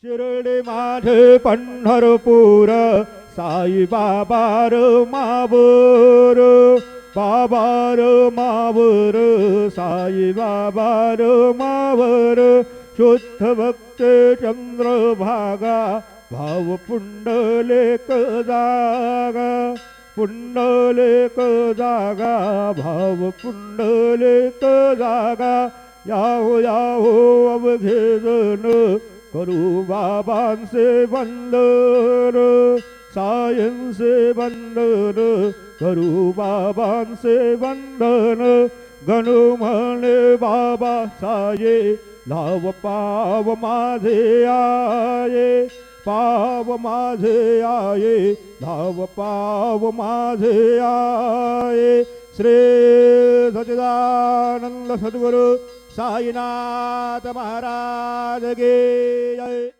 शिर्डी माझे पंढरपूर साई बाबार मावर बाबार मावर साई बाबार मावर शुद्ध भक्त चंद्रभागा भाव पुंडलेक जागा पुंडलेक जागा भाव पुंडलेक जागा याहो याहो अवघे जण करू बाबांचे वंदन सायंचे वंदन करू बाबांचे वंदन गणू म्हणे बाबा साये लाव पाव माझे आये पाव माझे आये लाव पाव माझे आये श्री सच्चिदानंद सद्गुरु साईनाथ महाराज की जय।